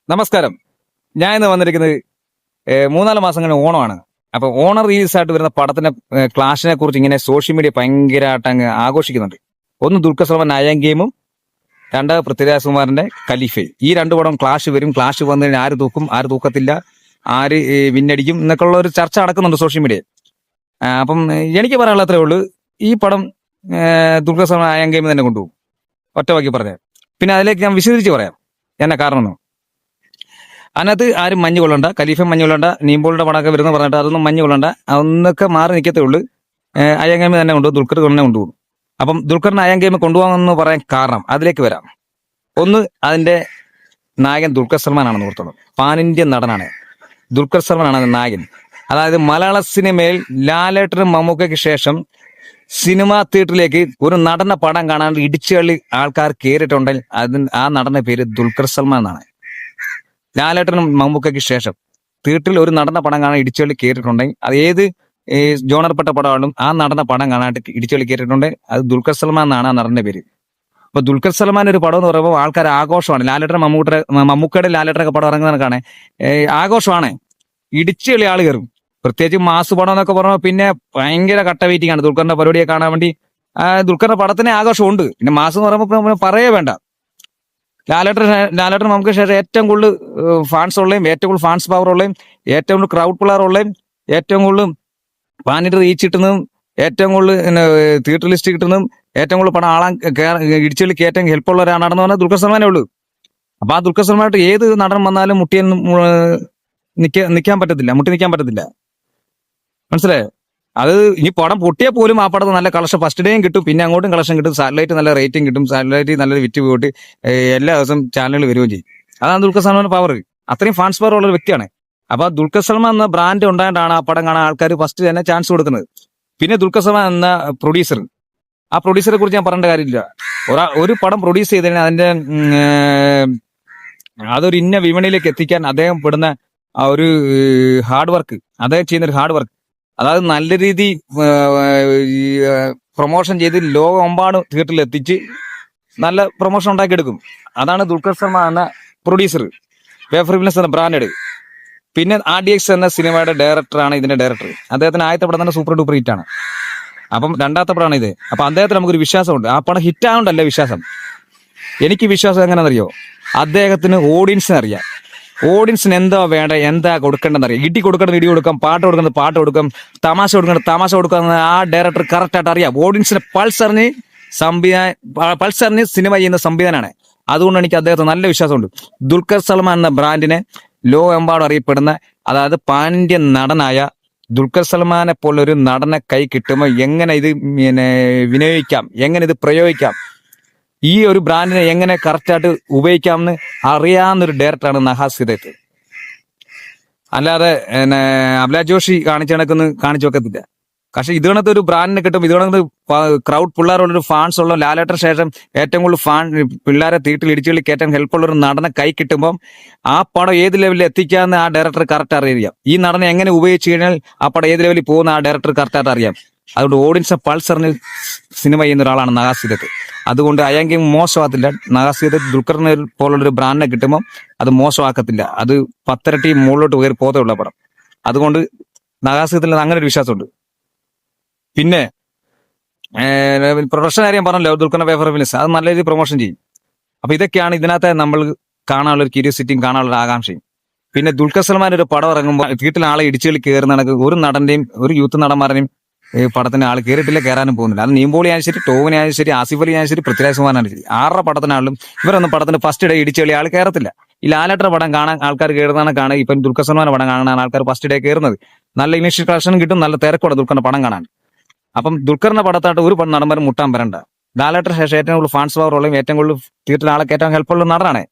നമസ്കാരം. ഞാൻ ഇന്ന് വന്നിരിക്കുന്നത് മൂന്നാല് മാസം കഴിഞ്ഞ ഓണമാണ്. അപ്പൊ ഓണം റിലീസ് ആയിട്ട് വരുന്ന പടത്തിന്റെ ക്ലാഷിനെ കുറിച്ച് ഇങ്ങനെ സോഷ്യൽ മീഡിയ ഭയങ്കരമായിട്ട് അങ്ങ് ആഘോഷിക്കുന്നുണ്ട്. ഒന്ന് ദുൽഖർ സൽമാൻ അയൺ ഗെയിമും, രണ്ട് പൃഥ്വിരാജ് കുമാറിന്റെ ഖലീഫയും. ഈ രണ്ടു പടം ക്ലാഷ് വരും. ക്ലാഷ് വന്നു കഴിഞ്ഞാൽ ആര് തൂക്കും, ആര് തൂക്കത്തില്ല, ആര് വിന്നടിക്കും എന്നൊക്കെ ഉള്ള ഒരു ചർച്ച നടക്കുന്നുണ്ട് സോഷ്യൽ മീഡിയ. അപ്പം എനിക്ക് പറയാനുള്ള അത്രേ ഉള്ളൂ, ഈ പടം ദുൽഖർ സൽമാൻ അയൺ ഗെയിം തന്നെ കൊണ്ടുപോകും. ഒറ്റവാക്കി പറഞ്ഞാൽ. പിന്നെ അതിലേക്ക് ഞാൻ വിശദീകരിച്ച് പറയാം എന്നാ കാരണം. അതിനകത്ത് ആരും മഞ്ഞ് കൊള്ളണ്ട, ഖലീഫ മഞ്ഞ് കൊള്ളണ്ട, നീമ്പോളിന്റെ പടമൊക്കെ വരുന്ന പറഞ്ഞിട്ട് അതൊന്നും മഞ്ഞ് കൊള്ളണ്ട, അതൊന്നൊക്കെ മാറി നിൽക്കത്തേ ഉള്ളൂ. അയൺ ഗെയിം തന്നെ കൊണ്ടുപോകും, ദുൽഖർ തന്നെ കൊണ്ടുപോകും. അപ്പം ദുൽഖറിന് അയൺ ഗെയിം കൊണ്ടുപോകാമെന്ന് പറയാൻ കാരണം അതിലേക്ക് വരാം. ഒന്ന്, അതിന്റെ നായകൻ ദുൽഖർ സൽമാൻ ആണെന്ന് ഓർത്തോളൂ. പാൻ ഇന്ത്യൻ നടനാണ് ദുൽഖർ സൽമാൻ ആണ് നായകൻ. അതായത് മലയാള സിനിമയിൽ ലാലേട്ടനും മമ്മൂക്കയ്ക്ക് ശേഷം സിനിമാ തിയേറ്ററിലേക്ക് ഒരു നടന്റെ പടം കാണാൻ ഇടിച്ചുകളി ആൾക്കാർ കയറിയിട്ടുണ്ടെങ്കിൽ ആ നടന്റെ പേര് ദുൽഖർ സൽമാൻ എന്നാണ്. ലാലേട്ടനും മമ്മൂക്കയ്ക്ക് ശേഷം തിയേറ്ററിൽ ഒരു നടന്ന പടം കാണാൻ ഇടിച്ചുകളി കയറിയിട്ടുണ്ടെങ്കിൽ അത് ഏത് ജോണർപ്പെട്ട പടമാണെങ്കിലും ആ നടന്ന പടം കാണാനായിട്ട് ഇടിച്ചുകളി കയറിയിട്ടുണ്ടെങ്കിൽ അത് ദുൽഖർ സൽമാൻ എന്നാണ് ആ നടന്റെ പേര്. അപ്പൊ ദുൽഖർ സൽമാൻ ഒരു പടം എന്ന് പറയുമ്പോൾ ആൾക്കാർ ആഘോഷമാണ്. ലാലേട്ടൻ മമ്മൂക്കയുടെ ലാലേട്ടനൊക്കെ പടം ഇറങ്ങുന്നതാണ്, ആഘോഷമാണ്. ഇടിച്ചുകളി ആൾ കയറും. പ്രത്യേകിച്ച് മാസ് പടം എന്നൊക്കെ പറയുമ്പോൾ പിന്നെ ഭയങ്കര കട്ട വെയിറ്റിംഗ് ആണ് ദുൽഖറിന്റെ പരിപാടിയെ കാണാൻ വേണ്ടി. ദുൽഖറിന്റെ പടത്തിന് ആഘോഷമുണ്ട്. പിന്നെ മാസ് എന്ന് പറയുമ്പോൾ പറയേ വേണ്ട. ലാലേട്ടൻ നമുക്ക് ശേഷം ഏറ്റവും കൂടുതൽ ഫാൻസ് ഉള്ളയും, ഏറ്റവും കൂടുതൽ ഫാൻസ് പവർ ഉള്ളയും, ഏറ്റവും കൂടുതൽ ക്രൗഡ് പിള്ളേർ ഉള്ളയും, ഏറ്റവും കൂടുതൽ പാനിട്ട് റീച്ച് കിട്ടുന്നതും, ഏറ്റവും കൂടുതൽ തിയേറ്റർ ലിസ്റ്റ് കിട്ടുന്നതും, ഏറ്റവും കൂടുതൽ പണം ആളാൻ ഇടിച്ചുകളി കയറ്റാൻ ഹെൽപ്പുള്ള ഒരാളാണെന്ന് പറഞ്ഞാൽ ദുൽഖർ സൽമാനേ ഉള്ളൂ. അപ്പൊ ആ ദുൽഖർ സൽമാനായിട്ട് ഏത് നടൻ വന്നാലും നിൽക്കാൻ പറ്റത്തില്ല, മുട്ടി നിൽക്കാൻ പറ്റത്തില്ല. മനസ്സിലായോ? അത് ഇനി പടം പൊട്ടിയാൽ പോലും ആ പടത്ത് നല്ല കളക്ഷൻ ഫസ്റ്റ് ഡേയും കിട്ടും, പിന്നെ അങ്ങോട്ടും കളക്ഷൻ കിട്ടും, സാറ്റലൈറ്റ് നല്ല റേറ്റിംഗ് കിട്ടും, സാറ്റലൈറ്റ് നല്ലൊരു വിറ്റ് പോയിട്ട് എല്ലാ ദിവസവും ചാനലുകൾ വരികയും ചെയ്യും. അതാണ് ദുൽഖർ സൽമാന്റെ പവർ. അത്രയും ഫാൻസ് പവർ ഉള്ള ഒരു വ്യക്തിയാണ്. അപ്പൊ ദുൽഖർ സൽമാൻ എന്ന ബ്രാൻഡ് ഉണ്ടായിട്ടാണ് ആ പടം കാണാൻ ആൾക്കാർ ഫസ്റ്റ് തന്നെ ചാൻസ് കൊടുക്കുന്നത്. പിന്നെ ദുൽഖർ സൽമാൻ എന്ന പ്രൊഡ്യൂസർ, ആ പ്രൊഡ്യൂസറെ കുറിച്ച് ഞാൻ പറയേണ്ട കാര്യമില്ല. ഒരു പടം പ്രൊഡ്യൂസ് ചെയ്തതിന് അതിന്റെ അതൊരു ഇന്ന വിപണിയിലേക്ക് എത്തിക്കാൻ അദ്ദേഹം പെടുന്ന ആ ഒരു ഹാർഡ് വർക്ക്, അദ്ദേഹം ചെയ്യുന്ന ഒരു ഹാർഡ് വർക്ക്, അതായത് നല്ല രീതി പ്രൊമോഷൻ ചെയ്ത് ലോകമെമ്പാടും തിയേറ്ററിൽ എത്തിച്ച് നല്ല പ്രൊമോഷൻ ഉണ്ടാക്കിയെടുക്കും. അതാണ് ദുൽഖർ സൽമാൻ എന്ന പ്രൊഡ്യൂസർ, വേഫർ ഫിലിംസ് എന്ന ബ്രാൻഡ്. പിന്നെ RDX എന്ന സിനിമയുടെ ഡയറക്ടറാണ് ഇതിന്റെ ഡയറക്ടർ. അദ്ദേഹത്തിന് ആദ്യത്തെ പടം തന്നെ സൂപ്പർ ഡൂപ്പർ ഹിറ്റാണ്. അപ്പം രണ്ടാമത്തെ പടമാണ് ഇത്. അപ്പൊ അദ്ദേഹത്തിന് നമുക്കൊരു വിശ്വാസമുണ്ട്. ആ പടം ഹിറ്റായോണ്ടല്ല വിശ്വാസം. എനിക്ക് വിശ്വാസം എങ്ങനെയാണെന്നറിയോ? അദ്ദേഹത്തിന് ഓഡിയൻസിനെ അറിയാം. ഓഡിയൻസിന് എന്താ വേണ്ട, എന്താ കൊടുക്കേണ്ടതെന്ന് അറിയാം. ഇടി കൊടുക്കേണ്ടത് ഇടി കൊടുക്കാം, പാട്ട് കൊടുക്കുന്നത് പാട്ട് കൊടുക്കാം, തമാശ കൊടുക്കേണ്ടത് തമാശ കൊടുക്കുക. ആ ഡയറക്ടർ കറക്റ്റ് ആയിട്ട് അറിയാം. ഓഡിയൻസിന് പൾസറിന് സിനിമ ചെയ്യുന്ന സംവിധാനമാണ്. അതുകൊണ്ട് എനിക്ക് അദ്ദേഹത്തെ നല്ല വിശ്വാസമുണ്ട്. ദുൽഖർ സൽമാൻ എന്ന ബ്രാൻഡിനെ ലോകമെമ്പാടും അറിയപ്പെടുന്ന, അതായത് പാൻ ഇന്ത്യൻ നടനായ ദുൽഖർ സൽമാനെ പോലൊരു നടനെ കൈ കിട്ടുമ്പോൾ എങ്ങനെ ഇത് വിനിയോഗിക്കാം, എങ്ങനെ ഇത് പ്രയോഗിക്കാം, ഈ ഒരു ബ്രാൻഡിനെ എങ്ങനെ കറക്റ്റായിട്ട് ഉപയോഗിക്കാമെന്ന് അറിയാവുന്നൊരു ഡയറക്ടറാണ് നഹാസ് ഹിദയത്ത്. അല്ലാതെ അഭിലാഷ് ജോഷി കാണിച്ചു വെക്കത്തില്ല. പക്ഷെ ഇത് കണക്ക് ഒരു ബ്രാൻഡിനെ കിട്ടും, ഇത് കണക്ക് ക്രൗഡ് പിള്ളേരുള്ളൊരു ഫാൻസ് ഉള്ള, ലാലേട്ടന് ശേഷം ഏറ്റവും കൂടുതൽ പിള്ളേരെ തീട്ടിൽ ഇടിച്ചുകളി കയറ്റാൻ ഹെൽപ്പുള്ള ഒരു നടനെ കൈ കിട്ടുമ്പോൾ ആ പടം ഏത് ലെവലിൽ എത്തിക്കാമെന്ന് ആ ഡയറക്ടർ കറക്റ്റ് അറിയാം. ഈ നടനെ എങ്ങനെ ഉപയോഗിച്ച് കഴിഞ്ഞാൽ ആ പടം ഏത് ലെവലിൽ പോകുന്ന ആ ഡയറക്ടർ കറക്റ്റായിട്ട് അറിയാം. അതുകൊണ്ട് ഓഡിയൻസ് പൾസറിന് സിനിമ ചെയ്യുന്ന ഒരാളാണ് നഹാസ് ഹിദയത്ത്. അതുകൊണ്ട് അയൺ ഗെയിം മോശമാകത്തില്ല. നഹാസ് ഹിദയത്ത് ദുൽഖറിനെ പോലുള്ളൊരു ബ്രാൻഡിനെ കിട്ടുമ്പോൾ അത് മോശമാക്കത്തില്ല. അത് 10 ഇരട്ടി മുകളിലോട്ട് കയറി പോകത്തുള്ള പടം. അതുകൊണ്ട് നഹാസ് ഹിദയത്തിൽ അങ്ങനെ ഒരു വിശ്വാസമുണ്ട്. പിന്നെ പ്രൊഡക്ഷൻ കാര്യം പറഞ്ഞല്ലോ, ദുൽഖറിന്റെ വേഫർ ഫിലിംസ് അത് നല്ല രീതിയിൽ പ്രൊമോഷൻ ചെയ്യും. അപ്പൊ ഇതൊക്കെയാണ് ഇതിനകത്ത് നമ്മൾ കാണാനുള്ള ഒരു ക്യൂരിയോസിറ്റിയും കാണാനുള്ള ആകാംക്ഷയും. പിന്നെ ദുൽഖർ സൽമാൻ ഒരു പടം ഇറങ്ങുമ്പോൾ വീട്ടിൽ ആളെ ഇടിച്ചുകളി കയറുന്ന കണക്ക് ഒരു നടന്റെയും ഒരു യൂത്ത് നടന്മാരുടെയും പടത്തിന് ആൾ കയറിയിട്ടില്ല, കയറാനും പോകുന്നില്ല. അത് നീമ്പോളി ആയാലും ശരി, ടോവിനി ആയാലും ശരി, ആസിഫ് അലി ആയാലും ശരി, പൃഥ്വിരാജ് കുമാറായാലും ശരി, ആരുടെ പടത്തിനാണെങ്കിലും ഇവരൊന്നും പടത്തിന് ഫസ്റ്റ് ഡേ ഇടിച്ചുകളി ആൾ കയറത്തില്ല. ഈ ലാലേട്ടന്റെ പടം കാണാൻ ആൾക്കാർ കയറുന്നതാണ് കാണുക. ഇപ്പം ദുൽഖർ സൽമാന്റെ പടം കാണാൻ ആൾക്കാർ ഫസ്റ്റ് ഡേ കയറുന്നത്. നല്ല ഇനീഷ്യൽ കളക്ഷൻ കിട്ടും, നല്ല തിരക്കോടെ ദുൽഖറിന്റെ പടം കാണാൻ. അപ്പം ദുൽഖറിന്റെ പടത്തായിട്ട് ഒരു നടന്മാരും മുട്ടാൻ വരണ്ട. ലാലേട്ടന് ശേഷം ഏറ്റവും കൂടുതൽ ഫാൻസ് പവർ ഉള്ളതും ഏറ്റവും കൂടുതൽ തിയേറ്ററിൽ ആളെ കയറ്റാൻ ഹെൽപ്പുള്ള നടനാണ്.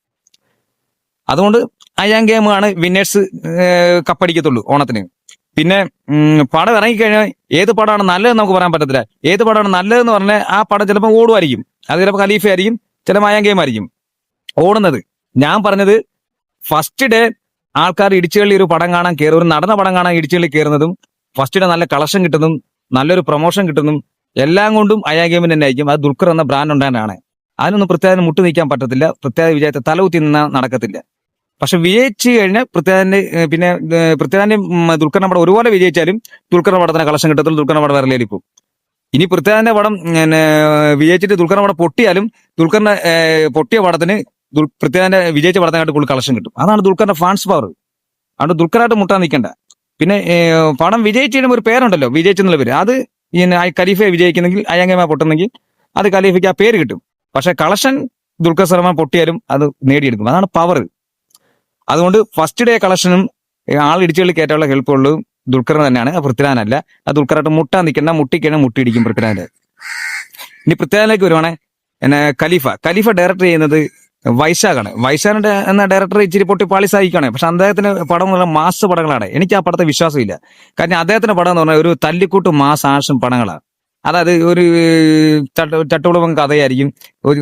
അതുകൊണ്ട് അയൺ ഗെയിം ആണ് വിന്നേഴ്സ് കപ്പടിക്കത്തുള്ളൂ ഓണത്തിന്. പിന്നെ പടം ഇറങ്ങിക്കഴിഞ്ഞാൽ ഏത് പടമാണ് നല്ലതെന്ന് നമുക്ക് പറയാൻ പറ്റത്തില്ല. ഏത് പടമാണ് നല്ലതെന്ന് പറഞ്ഞാൽ ആ പടം ചിലപ്പോൾ ഓടുമായിരിക്കും. അത് ചിലപ്പോൾ ഖലീഫ ആയിരിക്കും, ചിലപ്പോൾ അയൺ ഗെയിം ആയിരിക്കും ഓടുന്നത്. ഞാൻ പറഞ്ഞത് ഫസ്റ്റ് ഡേ ആൾക്കാർ ഇടിച്ചുകളി ഒരു പടം കാണാൻ കയറും, ഒരു നടന്ന പടം കാണാൻ ഇടിച്ചുകളി കയറുന്നതും ഫസ്റ്റ് ഡേ നല്ല കളക്ഷൻ കിട്ടുന്നതും നല്ലൊരു പ്രൊമോഷൻ കിട്ടുന്നതും എല്ലാം കൊണ്ടും അയൺ ഗെയിമിന് തന്നെ ആയിരിക്കും. അത് ദുൽഖർ എന്ന ബ്രാൻഡ് ഉണ്ടായാണ്. അതിനൊന്നും പ്രത്യേകം മുട്ടു നീക്കാൻ പറ്റത്തില്ല. പ്രത്യേക വിജയത്തെ തലകുത്തി നിന്നാൽ നടക്കത്തില്ല. പക്ഷെ വിജയിച്ചു കഴിഞ്ഞാൽ പൃഥ്വിരാജിന്റെ പിന്നെ പൃഥ്വിരാജിന്റെ ദുൽഖറിന്റെ പടം ഒരുപോലെ വിജയിച്ചാലും ദുൽഖറിന്റെ പടത്തിന് കളക്ഷൻ കിട്ടത്തുള്ളൂ, ദുൽഖറിന്റെ പടം വിരലേൽ പോകും. ഇനി പൃഥ്വിരാജിന്റെ പടം പിന്നെ വിജയിച്ചിട്ട് ദുൽഖറിന്റെ പടം പൊട്ടിയാലും ദുൽഖറിന്റെ പൊട്ടിയ പടത്തിന് പൃഥ്വിരാജിന്റെ വിജയിച്ച പടത്തിനായിട്ട് കൂടുതൽ കളക്ഷൻ കിട്ടും. അതാണ് ദുൽഖറിന്റെ ഫാൻസ് പവർ. അതുകൊണ്ട് ദുൽഖറായിട്ട് മുട്ടാൻ നിൽക്കണ്ട. പിന്നെ പടം വിജയിച്ചു കഴിയുമ്പോൾ ഒരു പേരുണ്ടല്ലോ, വിജയിച്ചെന്നുള്ള പേര്, അത് ഖലീഫ വിജയിക്കുന്നെങ്കിൽ അയ്യാങ്കേമ പൊട്ടുന്നെങ്കിൽ അത് ഖലീഫയ്ക്ക് ആ പേര് കിട്ടും. പക്ഷെ കളക്ഷൻ ദുൽഖർ സൽമാൻ പൊട്ടിയാലും അത് നേടിയെടുക്കും. അതാണ് പവർ. അതുകൊണ്ട് ഫസ്റ്റ് ഡേ കളക്ഷനും ആളിടിച്ചുകളിൽ കയറ്റാനുള്ള ഹെൽപ്പുള്ളൂ ദുൽഖറിന് തന്നെയാണ്, പൃഥ്വിരാജല്ല. അത് ദുൽഖറായിട്ട് മുട്ടാൻ നിൽക്കണ്ട, മുട്ടിക്കഴിഞ്ഞാൽ മുട്ടിയിടിക്കും പൃഥ്വിരാജിന്റെ. ഇനി പൃഥ്വിരാജിലേക്ക് വരുവാണെ ഖലീഫ ഡയറക്ടർ ചെയ്യുന്നത് വൈശാഖാണ്. വൈശാഖിന്റെ എന്ന ഡയറക്ടർ ഇച്ചിരി പൊട്ടി പാളിസായിക്കാണ്. പക്ഷെ അദ്ദേഹത്തിന്റെ പടം എന്ന് പറഞ്ഞാൽ മാസ് പടങ്ങളാണ്. എനിക്ക് ആ പടത്തെ വിശ്വാസമില്ല. കാരണം അദ്ദേഹത്തിന്റെ പടം എന്ന് പറഞ്ഞാൽ ഒരു തല്ലിക്കൂട്ട് മാസ് ആക്ഷൻ പടങ്ങളാണ്. അതായത് ഒരു ചട്ടുകുളപ്പം കഥയായിരിക്കും,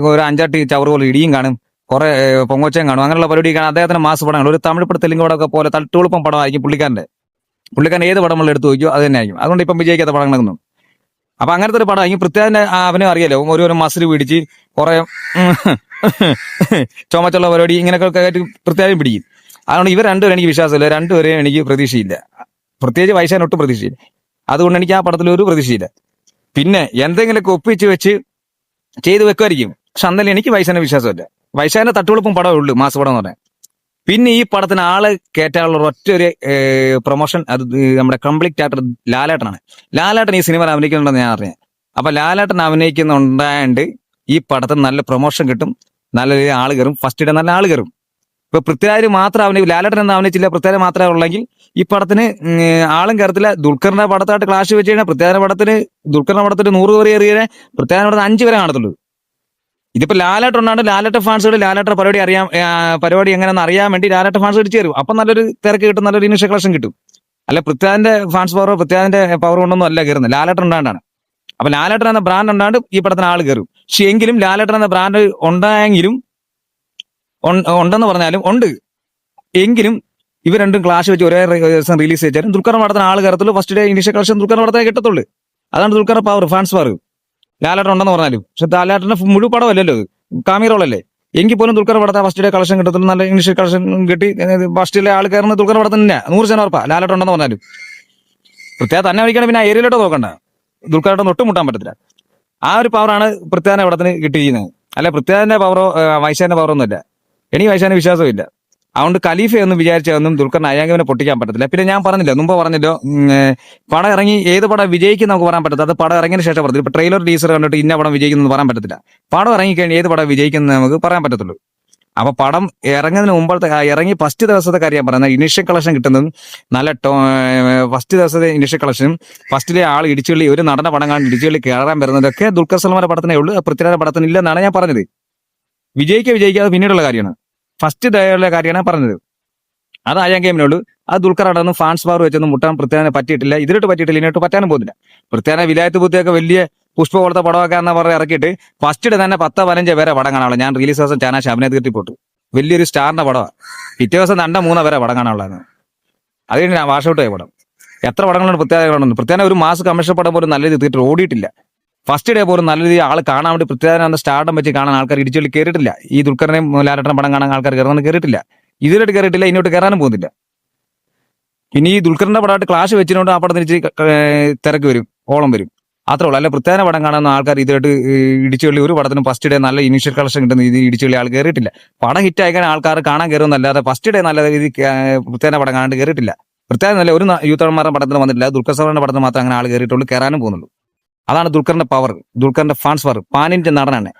ഒരു അഞ്ചാട്ടി ചവറ് പോലെ ഇടിയും കാണും, കുറെ പൊങ്ങോച്ചയും കാണും, അങ്ങനെയുള്ള പരിപാടി കാണാൻ അദ്ദേഹത്തിന്റെ മാസ് പടങ്ങൾ. ഒരു തമിഴ് പടം തെലുങ്ക് പടമൊക്കെ പോലെ തട്ടുകുളപ്പം പടമായിരിക്കും പുള്ളിക്കാരൻ ഏത് പടം നമ്മൾ എടുത്തു നോക്കിയോ അത് തന്നെ ആയിരിക്കും. അതുകൊണ്ട് ഇപ്പം വിജയിക്കാത്ത പടങ്ങളൊന്നും. അപ്പൊ അങ്ങനത്തെ ഒരു പടമായിരിക്കും. പൃഥ്വിരാജിന്റെ അവനും അറിയാലോ, ഒരു മസിൽ പിടിച്ച് കുറെ ചുമച്ചുള്ള പരിപാടി ഇങ്ങനെയൊക്കെ ആയിട്ട് പൃഥ്വിരാജും പിടിക്കും. അതുകൊണ്ട് ഇവർ രണ്ടുപേരും എനിക്ക് വിശ്വാസമില്ല, രണ്ടുപേരെയും എനിക്ക് പ്രതീക്ഷയില്ല. പ്രത്യേകിച്ച് വൈശാഖിന് ഒട്ടും പ്രതീക്ഷയില്ല. അതുകൊണ്ട് എനിക്ക് ആ പടത്തിൽ ഒരു പ്രതീക്ഷയില്ല. പിന്നെ എന്തെങ്കിലുമൊക്കെ ഒപ്പിച്ച് വെച്ച് ചെയ്ത് വെക്കുമായിരിക്കും. പക്ഷെ അന്നല്ലേ എനിക്ക് വൈശാഖിന് വിശ്വാസമില്ല. വൈശാഖിന്റെ തട്ടുകൊളുപ്പും പടമേ ഉള്ളൂ മാസ് പടം എന്ന് പറഞ്ഞാൽ. പിന്നെ ഈ പടത്തിന് ആള് കയറ്റാനുള്ള ഒറ്റ ഒരു പ്രൊമോഷൻ, അത് നമ്മുടെ കംപ്ലീറ്റ് ആക്ടർ ലാലേട്ടനാണ്. ലാലേട്ടൻ ഈ സിനിമ അഭിനയിക്കുന്നുണ്ടെന്ന് ഞാൻ അറിയാം. അപ്പൊ ലാലേട്ടൻ അഭിനയിക്കുന്നുണ്ടായതുകൊണ്ട് ഈ പടത്തിന് നല്ല പ്രൊമോഷൻ കിട്ടും, നല്ല രീതിയിൽ ആള് കയറും, ഫസ്റ്റ് ഡേ നല്ല ആള് കയറും. ഇപ്പൊ പൃഥ്വിരാജ് മാത്രം ലാലേട്ടൻ എന്ന് അഭിനയിച്ചില്ല, പൃഥ്വിരാജ് മാത്രമേ ഉള്ളെങ്കിൽ ഈ പടത്തിന് ആളും കയറത്തില്ല. ദുൽഖറിന്റെ പടത്തായിട്ട് ക്ലാഷ് വെച്ച് കഴിഞ്ഞാൽ ദുൽഖറിന്റെ പടത്തിന് 100 പേര് കയറിയതിനെ പൃഥ്വിരാജിന്റെ പടത്തിന് 5 പേരെ കാണത്തുള്ളൂ. ഇതിപ്പോ ലാലേട്ടൻ ഉണ്ടാണ്ട് ലാലേട്ട ഫാൻസുകൾ ലാലേട്ട പരിപാടി എങ്ങനെയെന്ന് അറിയാൻ വേണ്ടി ലാലേട്ട ഫാൻസ് ഇടിച്ചു തരും. അപ്പൊ നല്ലൊരു തിരക്ക് കിട്ടും, നല്ലൊരു ഇനിഷ്യൽ കളക്ഷൻ കിട്ടും. അല്ല പൃഥ്വിരാജിന്റെ ഫാൻസ് പൃഥ്വിരാജിന്റെ പവർ കൊണ്ടൊന്നും അല്ല കയറുന്നത്, ലാലേട്ടൻ ഉണ്ടാണ്ടാണ്. അപ്പൊ ലാലേട്ടൻ എന്ന ബ്രാൻഡ് ഉണ്ടാണ്ട് ഈ പടത്തിന് ആള് കയറും. പക്ഷെ എങ്കിലും ലാലേട്ടൻ എന്ന ബ്രാൻഡ് ഉണ്ടായെങ്കിലും ഉണ്ടെന്ന് പറഞ്ഞാലും ഉണ്ട് എങ്കിലും ഇവർ രണ്ടും ക്ലാഷ് വെച്ച് ഒരേ ദിവസം റിലീസ് ചെയ്താലും ദുൽഖറിന്റെ പടത്തിന് ആള് കയറത്തുള്ളൂ. ഫസ്റ്റ് ഡേ ഇനിഷ്യൽ കളക്ഷൻ ദുൽഖറിന്റെ പടത്തിനെ കിട്ടത്തുള്ളൂ. അതാണ് ദുൽഖറിന്റെ പവർ, ഫാൻസ് പവർ. ലാലേട്ടൻ ഉണ്ടെന്ന് പറഞ്ഞാലും. പക്ഷെ ലാലേട്ടന്റെ മുഴുവൻ പടമല്ലല്ലോ, കാമിറോളല്ലേ. എങ്കിൽ പോലും ദുൽഖർ പടത്തെ ഫസ്റ്റ് ഡേ കളക്ഷൻ കിട്ടത്തുള്ളൂ, നല്ല ഇനിഷ്യൽ കളക്ഷൻ കിട്ടി. ഫസ്റ്റ് ഡേ ആൾ കയറുന്ന ദുൽഖർ പടത്തിന് തന്നെ 100% ഉറപ്പാ ലാലേട്ടൻ ഉണ്ടെന്ന് പറഞ്ഞാലും. പൃഥ്വിരാജ് തന്നെ വിളിക്കണം, പിന്നെ ആ ഏരിയയിലോട്ട് നോക്കണ്ട, ദുൽഖറായിട്ട് ഒട്ടും മുട്ടാൻ പറ്റത്തില്ല. ആ ഒരു പവറാണ് പൃഥ്വിരാജിന്റെ പടത്തിന് കിട്ടിയിരിക്കുന്നത്. അല്ല പൃഥ്വിരാജിന്റെ പവറോ വൈശാഖിന്റെ പവറോ ഒന്നുമില്ല. എനിക്ക് വൈശാഖിന് വിശ്വാസമില്ല. അതുകൊണ്ട് ഖലീഫയൊന്നും വിചാരിച്ചൊന്നും ദുൽഖറിന് അയ്യാങ്കവിനെ പൊട്ടിക്കാൻ പറ്റത്തില്ല. പിന്നെ ഞാൻ മുമ്പ് പറഞ്ഞല്ലോ, പടം ഇറങ്ങി ഏത് പടം വിജയിക്കും നമുക്ക് പറയാൻ പറ്റത്തില്ല. അത് പടം ഇറങ്ങിയതിന് ശേഷം പറഞ്ഞത്. ഇപ്പൊ ട്രെയിലർ ടീസർ കണ്ടിട്ട് ഇന്ന പടം വിജയിക്കുന്നു പറയാൻ പറ്റത്തില്ല. പടം ഇറങ്ങിക്കഴിഞ്ഞാൽ ഏത് പടം വിജയിക്കുന്നത് നമുക്ക് പറയാൻ പറ്റത്തുള്ളൂ. അപ്പൊ പടം ഇറങ്ങുന്നതിന് മുമ്പത്തെ ഇറങ്ങി ഫസ്റ്റ് ദിവസത്തെ കാര്യം പറയുന്നത് ഇനിഷ്യൽ കളക്ഷൻ കിട്ടുന്നതും നല്ല ഫസ്റ്റ് ദിവസത്തെ ഇനിഷ്യൽ കളക്ഷനും ഫസ്റ്റിലെ ആൾ ഇടിച്ചുള്ളി ഒരു നടന്ന പടം കാണാൻ ഇടിച്ചുള്ളി കയറാൻ വരുന്നതൊക്കെ ദുൽഖർ സൽമാന്റെ പടത്തിനേ ഉള്ളൂ, പൃഥ്വിരാജിന്റെ പടത്തിന് ഇല്ലെന്നാണ് ഞാൻ പറഞ്ഞത്. വിജയിക്കാതെ പിന്നീടുള്ള കാര്യമാണ്, ഫസ്റ്റ് ഡേയുള്ള കാര്യമാണ് പറഞ്ഞത്. അത് അയ്യാങ്കേമിനുള്ളൂ. അത് ദുൽഖറാണെന്ന് ഫാൻസ് പവർ വെച്ചൊന്നും മുട്ടാൻ പൃഥ്വിരാജിനെ പറ്റിയിട്ടില്ല, ഇതിലോട്ട് പറ്റിയിട്ടില്ല, ഇതിനോട്ട് പറ്റാനും പോകുന്നില്ല. പൃഥ്വിരാജിനെ വിലായത്ത് ബുദ്ധിയൊക്കെ വലിയ പുഷ്പ പോലത്തെ പടമൊക്കെ എന്ന് പറഞ്ഞ് ഇറക്കിയിട്ട് ഫസ്റ്റ് ഡേ തന്നെ 10-15 പേരെ പടം കാണാനുള്ളത്. ഞാൻ റിലീസ് ദിവസം ചാനാശ് അഭിനയത്തിൽ കിട്ടിപ്പോട്ട് വലിയൊരു സ്റ്റാറിന്റെ പടമാണ്. പിറ്റേ ദിവസം 2-3 പേരെ പടം കാണാനുള്ളതാണ്. അത് കഴിഞ്ഞ് വാഷൗട്ട് ആയ പടം. എത്ര പടങ്ങളാണ് പൃഥ്വിരാജ് കാണുന്നത്? പൃഥ്വിരാജ് ഒരു മാസ് കമ്മീഷൻ പടം പോലും നല്ല രീതിയിൽ തിയേറ്റർ ഓടിയിട്ടില്ല. ഫസ്റ്റ് ഡേ പോലും നല്ല രീതിയിൽ ആൾ കാണാൻ വേണ്ടി പൃഥ്വിരാജിനെ സ്റ്റാർഡം വെച്ച് കാണാൻ ആൾക്കാർ ഇടിച്ചുള്ളി കയറിയിട്ടില്ല. ഈ ദുൽഖറിനെയും ലാലേട്ടനും പടം കാണാൻ ആൾക്കാർ കയറിയിട്ടില്ല, ഇതിലോട്ട് കയറിയിട്ടില്ല, ഇങ്ങോട്ട് കയറാനും പോകുന്നില്ല. ഇനി ഈ ദുൽഖറിന്റെ പടമായിട്ട് ക്ലാഷ് വെച്ചിട്ടുണ്ട് ആ പടം തിരിച്ച് തിരക്ക് വരും, ഓളം വരും, അത്രേ ഉള്ളൂ. അല്ല പൃഥ്വിരാജിന്റെ പടം കാണുന്ന ആൾക്കാർ ഇതായിട്ട് ഇടിച്ചുള്ളി ഒരു പടത്തിനും ഫസ്റ്റ് ഡേ നല്ല ഇനീഷ്യൽ കളക്ഷൻ കിട്ടുന്ന ഇത് ഇടിച്ചുള്ളി ആൾ കയറിയിട്ടില്ല. പടം ഹിറ്റ് ആയിക്കാൻ ആൾക്കാർ കാണാൻ കയറുന്നല്ലാതെ ഫസ്റ്റ് ഡേ നല്ല രീതി പൃഥ്വിരാജിന്റെ പടം കാണാണ്ട് കയറിയിട്ടില്ല. പൃഥ്വിരാജ് നല്ല ഒരു യൂത്തന്മാരുടെ പടത്തിന് വന്നിട്ടില്ല, ദുൽഖർ സൽമാന്റെ പടത്തിന് മാത്രം അങ്ങനെ ആൾ കയറിയിട്ടുള്ളൂ, കയറാനും പോകുന്നുള്ളൂ. അതാണ് ദുൽഖറിന്റെ പവർ, ദുൽഖറിന്റെ ഫാൻസ് പവർ. പാൻ ഇന്ത്യൻ നടനാണ്.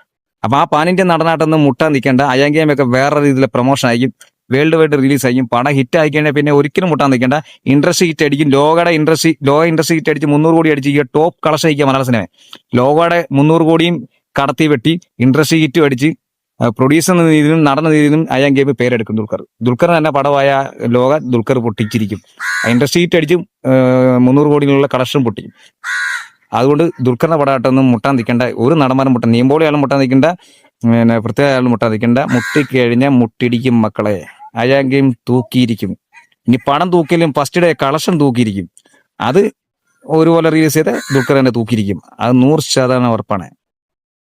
അപ്പൊ ആ പാൻ ഇന്ത്യൻ നടനായിട്ടൊന്നും മുട്ടാൻ നിൽക്കേണ്ട. അയ്യാങ്കേമൊക്കെ വേറെ രീതിയിലെ പ്രൊമോഷൻ ആയിരിക്കും, വേൾഡ് വൈഡ് റിലീസ് ആയിരിക്കും. പടം ഹിറ്റ് ആയിക്കഴിഞ്ഞാൽ പിന്നെ ഒരിക്കലും മുട്ടാൻ നിൽക്കേണ്ട. ഇൻഡസ്ട്രി ഹിറ്റ് അടിക്കും, ലോ ഇൻഡസ്ട്രി ഹിറ്റ് അടിച്ച് 300 കോടി അടിച്ച് ഈ ടോപ്പ് കളക്ഷൻ അയക്കുക മലയാള സിനിമ. ലോകയുടെ 300 കോടിയും കടത്തി വെട്ടി ഇൻഡസ്ട്രി ഹിറ്റും അടിച്ച് പ്രൊഡ്യൂസർ എന്ന രീതിയിലും നടന്ന രീതിയിലും അയ്യാങ്കേമ് പേരെടുക്കും. ദുൽഖർ തന്നെ പടമായ ദുൽഖർ പൊട്ടിച്ചിരിക്കും. ഇൻഡസ്ട്രി ഹിറ്റ് അടിച്ചും 300 കോടിയിലുള്ള കളക്ഷൻ പൊട്ടിക്കും. അതുകൊണ്ട് ദുൽഖറിന്റെ പടമായിട്ടൊന്നും മുട്ടാൻ നിൽക്കേണ്ട. ഒരു നടന്മാരും മുട്ടാൻ, നീമ്പോളിയാളും മുട്ടാൻ നിൽക്കേണ്ട, പിന്നെ പ്രത്യേക ആളും മുട്ടാൻ നിൽക്കേണ്ട. മുട്ടിക്കഴിഞ്ഞാൽ മുട്ടിടിക്കും മക്കളെ. അയ്യാങ്കേം തൂക്കിയിരിക്കും. ഇനി പണം തൂക്കിയാലും ഫസ്റ്റ് ഡേ കളക്ഷൻ തൂക്കിയിരിക്കും. അത് ഒരുപോലെ റിലീസ് ചെയ്ത് ദുൽഖർ തന്നെ തൂക്കിയിരിക്കും. അത് 100% ഉറപ്പാണ്.